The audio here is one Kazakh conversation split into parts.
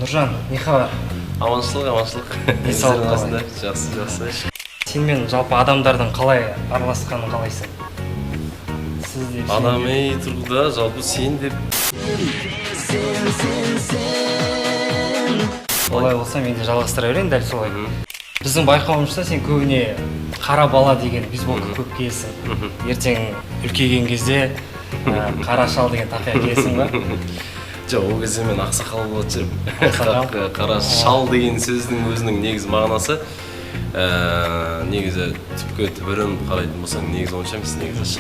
Нұржан, не хабар? Аманшылық. Жақсы. Сенмен жалпы адамдардың қалай араласқанын қалайсың? Адами тұрғыда жалпы сен деп. Олай болса мен де жалғастыра берейін дәл солай. Біздің байқауымызда сен көбіне қара бала деген бейсболка көп киесің. Ертең үлкейген кезде қара шал деген тақия киесің ба? Жоқ, ол кезде мен ақсақал болатын жүрмін. Қара шал деген сөздің өзінің негізі мағынасы негізі түпке түбірін қарайтын болсаң негізі онша емес, негізі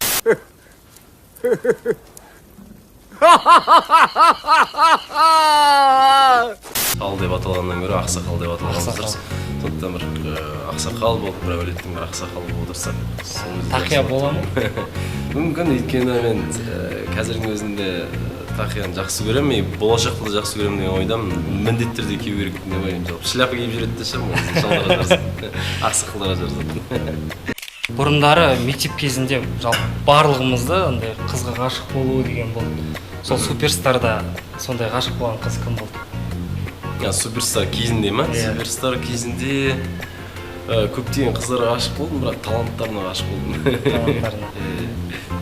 шал деп аталғаннан гөрі ақсақал деп аталған дұрыс. Сондықтан бір ақсақал болып, бір әулеттің бір ақсақалы болып отырсақ. Тақия бола ма? Мүмкін, өйткені мен қазірдің өзінде тақияны жақсы көремін, болашақта да жақсы көремін деген ойдамын. Міндетті түрде кию керек деп ойлаймын. Шляпа киіп жүреді де шығармын, шалдарға жарысып, ақсақалдарға жарысып. Бұрындары мектеп кезінде жалпы барлығымызды андай қызға ғашық болу деген болды. Сол суперстарда сондай ғашық болған қыз кім болды? Суперстар кезінде ма? Суперстар кезінде көптеген қыздарға ғашық болдым, бірақ таланттарына ғашық болдым. Таланттарына.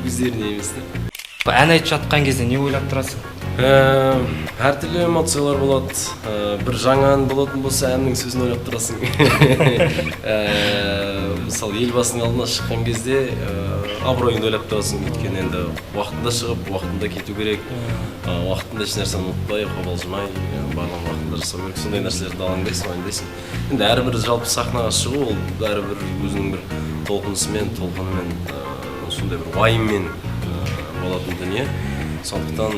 Өздеріне емес. Ән айтып жатқан кезде не ойлап тұрасың? Әртүрлі эмоциялар болады. Бір жаңа ән болатын болса, әннің сөзін ойлап тұрасың. Мысалы, елбасының алдына шыққан кезде абыройыңды ойлап тұрасың. Өйткені енді уақытында шығып, уақытында кету керек. Уақытында еш нәрсені ұмытпай, қобалжымай, барлығын уақытында жасау керек. Сондай нәрселерді алаңдайсың. Енді әрбір жалпы сахнаға шығу, ол әрбір өзінің бір толқынымен, сондай бір уайыммен болатын дүние. Сондықтан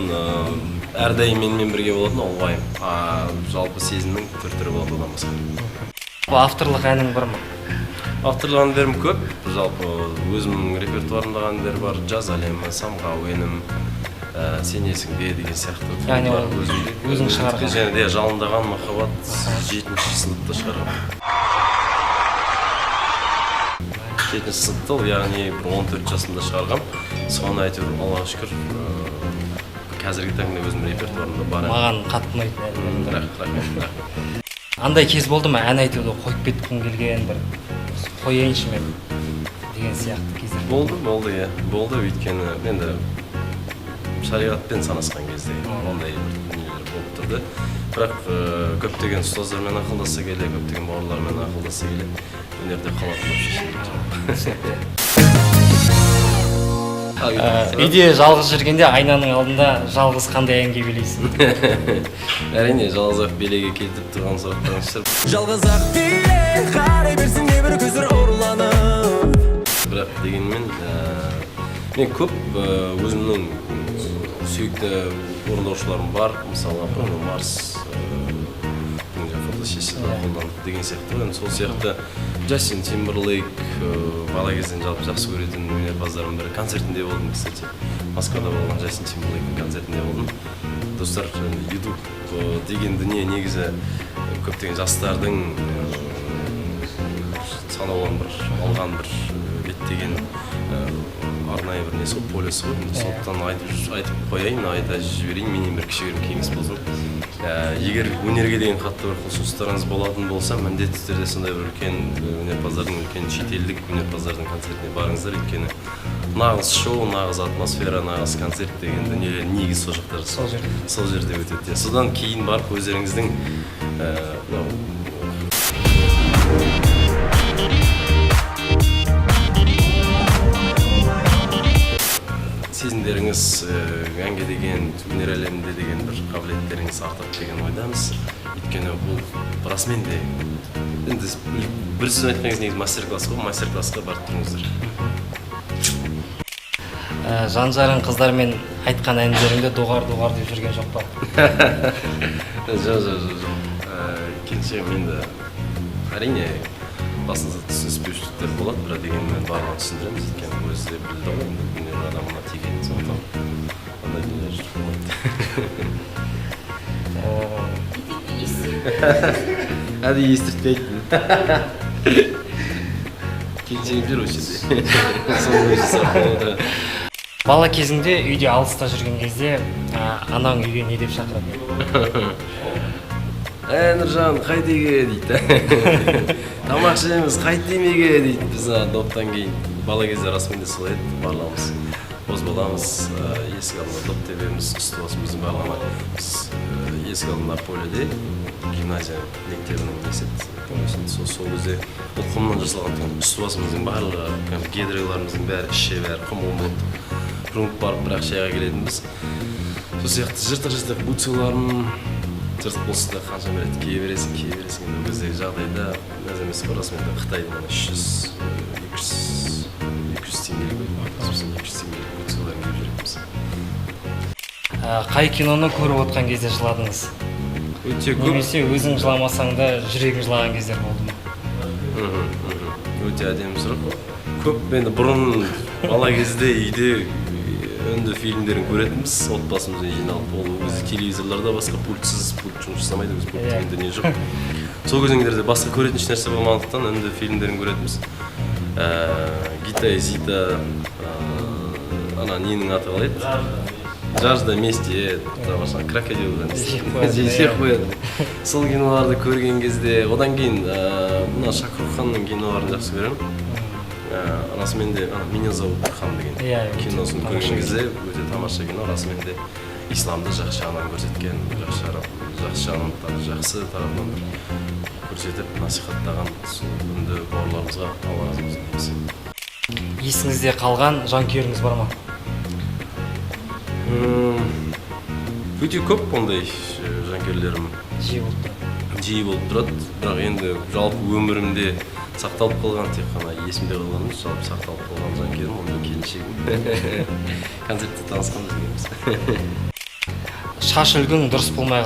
әрдайым менімен бірге болатын ол уайым. Жалпы сезімнің түр-түрі болады одан басқа. Авторлық әнің бар ма? Авторлық әндерім көп. Жалпы өзімнің репертуарымдағы әндер бар. Жаз әлемі, самға әуенім, сен есіңде деген сияқты. Яғни өзің шығарған. Және де жалындаған махаббат 7-ші сыныпта шығарған. 7-ші сыныпта, яғни 14 жасымда шығарғам. Соған әйтеуір Аллаға шүкір қазіргі таңда өзім репертуарымда бар. Маған қатты ұнайтын. Рахмет. Андай кез болды ма, ән айтуды қойып кеткім келген, бір қояйыншы мен деген сияқты кездер болды, иә. Болды, өйткені енді шариғатпен санасқан кезде ондай бір дүниелер болып тұрды. Бірақ көптеген ұстаздармен ақылдаса келе, көптеген бауырлармен ақылдаса келе, өнерде қалатын болып шешілді. Үйде жалғыз жүргенде айнаның алдында жалғыз қандай әнге билейсің? Әрине, жалғыз ақ белеге келтіп тұрған сұрақтарың шығар. Жалғыз ақ биле, қарай берсін небір көздер ұрланып. Бірақ дегенмен, мен көп өзімнің сүйікті орындаушыларым бар. Мысалы, Бруно Марс, фотосессияда қолданып деген сияқты. Сол сияқты Джастин Тимберлейк бала кезден жалпы жақсы көретін өнерпаздарым бірі. Концертінде болдым, кстати. Москвада болған Джастин Тимберлейктің концертінде болдым. Достар, YouTube деген дүние негізі көптеген жастардың саналған алған бір беттеген арнайы бір несі ғой, полюсы ғой. Сондықтан айтып қояйын, айта жіберейін, менен бір кішігірім кеңес болсын. Егер өнерге деген қатты бір құлшыныстарыңыз болатын болса, міндетті түрде сондай бір үлкен өнерпаздардың, үлкен шетелдік өнерпаздардың концертіне барыңыздар. Өйткені нағыз шоу, нағыз атмосфера, нағыз концерт деген дүниелер негіз сол жақта сол жерде өтеді. Содан кейін барып өздеріңіздің сезімдеріңіз, әнге деген, өнер әлемінде деген бір қабілеттеріңіз артады деген ойдамыз. Өйткені бұл расымен де енді бір сөз айтқан кезде негізі мастер-класс қой, мастер-классқа барып тұрыңыздар. Жан-жарың қыздармен айтқан әндеріңді доғар деп жүрген жоқ па? Жоқ. Келіншегім енді әрине басында түсініспеушіліктер болады, бірақ дегенмен барлығын түсіндіреміз. Өйткені өзі де білді ғой, өнер адамына тиген сондықтан ондай дүниелер болмайды. Әдейі естіртпейтін. Келіншегім жүр осы жерде. Соны өзі сұрап. Бала кезіңде үйде алыста жүрген кезде анаң үйге не деп шақырады? Нұржан қайтеге дейді. Тамақ ішеміз қайтемеге дейді. Біз доптан кейін бала кезде расымен де солай еді. Барлығымыз бозбаламыз, есік алдында доп тебеміз, үсті басымыздың барлығына. Біз есік алдында поледе гимназия мектебінің есет. Сол кезде ол құмнан жасалған үсті басымыздың барлығы, гидройларымыздың бәрі, іші бәрі құмын болды. Жуынып барып бірақ шайға келетінбіз. Сол сияқты жыртық бутсыларым жыртық болса да қанша береді, кие бересің. Ол кездегі жағдайда мәз емес расымен де Қытайдың 200 теңгелік бутсыларын киіп жүретінбіз. Қай киноны көріп отқан кезде жыладыңыз? Өте көп. Немесе өзің жыламасаң да жүрегің жылаған кездер болды ма? Өте әдемі сұрақ. Көп енді бұрын бала кезде үйде үнді фильмдерін көретінбіз, отбасымызбен жиналып. Ол өзі телевизорларда басқа пульт жұмыс жасамайды, өз пульт деген дүние жоқ. Сол кезеңдерде басқа көретін еш нәрсе болмағандықтан үнді фильмдерін көретінбіз. Гита и Зита, ана ненің аты қалай еді? Жажда вместе, крокодилдан жеп қояды. Сол киноларды көрген кезде, одан кейін мына Шакруханның киноларын жақсы көремін. Расымен де «Меня зовут Бурхан» деген киносын көрген кезде өте тамаша кино. Расымен де исламды жақсы жағынан көрсеткен, жақсы жағынан жақсы тарапынан көрсетіп насихаттаған үнді бауырларымызға Алла разы болсын дейміз. Есіңізде қалған жанкүйеріңіз бар ма? Өте көп ондай жанкүйерлерім жиі болып тұрады, бірақ енді жалпы өмірімде сақталып қалған, тек қана есімде қалған емес, жалпы сақталып қалған жанкүйерім, ол мен келіншегім. Концертте танысқанбыз дегенбіз. Шаш үлгің дұрыс болмай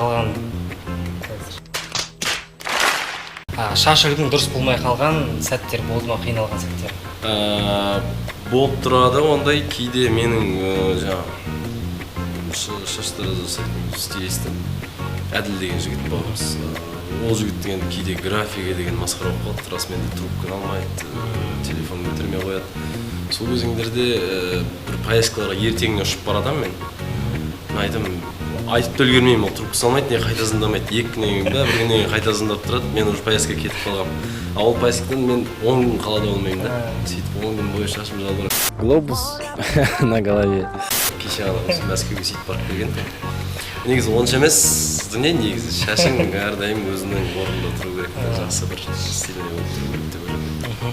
қалған сәттер болды ма, қиналған сәттер? Болып тұрады ондай, кейде менің шаштары жасайтын стилистім Әділ деген жігіт бауырымыз. Ол жігіт деген кейде графика деген масқара болып қалады, расымен де трубканы алмайды, телефон көтермей қояды. Сол кезеңдерде бір поездкаларға ертеңіне ұшып барадам мен. Айтып та үлгермеймін, ол трубка салмайды, не қайта звондамайды. Екі күннен кейін бір күннен кейін қайта звондап тұрады, мен уже поездка кетіп қалғам. Ол поездкадан мен 10 күн қалада болмаймын да. Сөйтіп 10 күн бойы шашым жалбырап. Глобус на голове. Кеше ағамыз Мәскеуге сөйтіп барып келген. Негізі онша емес, негізі шашың әрдайым өзінің орнында тұру керек, жақсы бір стиліне болып тұру керек деп ойлаймын.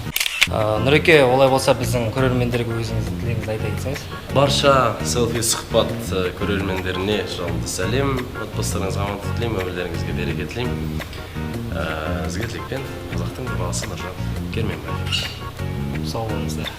Нұреке, олай болса біздің көрермендерге өзіңіздің тілегіңізді айта кетсеңіз. Барша селфи сұхбат көрермендеріне жалынды сәлем, отбасыларыңызға амандық тілеймін, өмірлеріңізге береке тілеймін. Ізгілікпен қазақтың бір баласы Нұржан Керменбаев. Сау болыңыздар.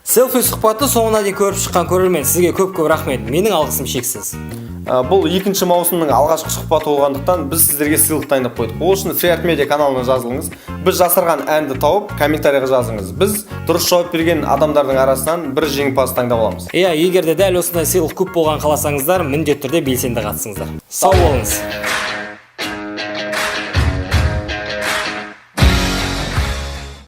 Селфи сұхбатты соңына дейін көріп шыққан көрермен, сізге көп рахмет. Менің алғысым шексіз. Бұл 2 маусымның алғашқы сұхбаты болғандықтан біз сіздерге сыйлық дайындап қойдық. Ол үшін Фриарт Медиа каналына жазылыңыз. Біз жасырған әнді тауып комментарийға жазыңыз. Біз дұрыс жауап берген адамдардың арасынан бір жеңімпаз таңдап аламыз. Егер де дәл осындай сыйлық көп болған қаласаңыздар, міндетті түрде белсенді қатысыңыздар. Сау болыңыз.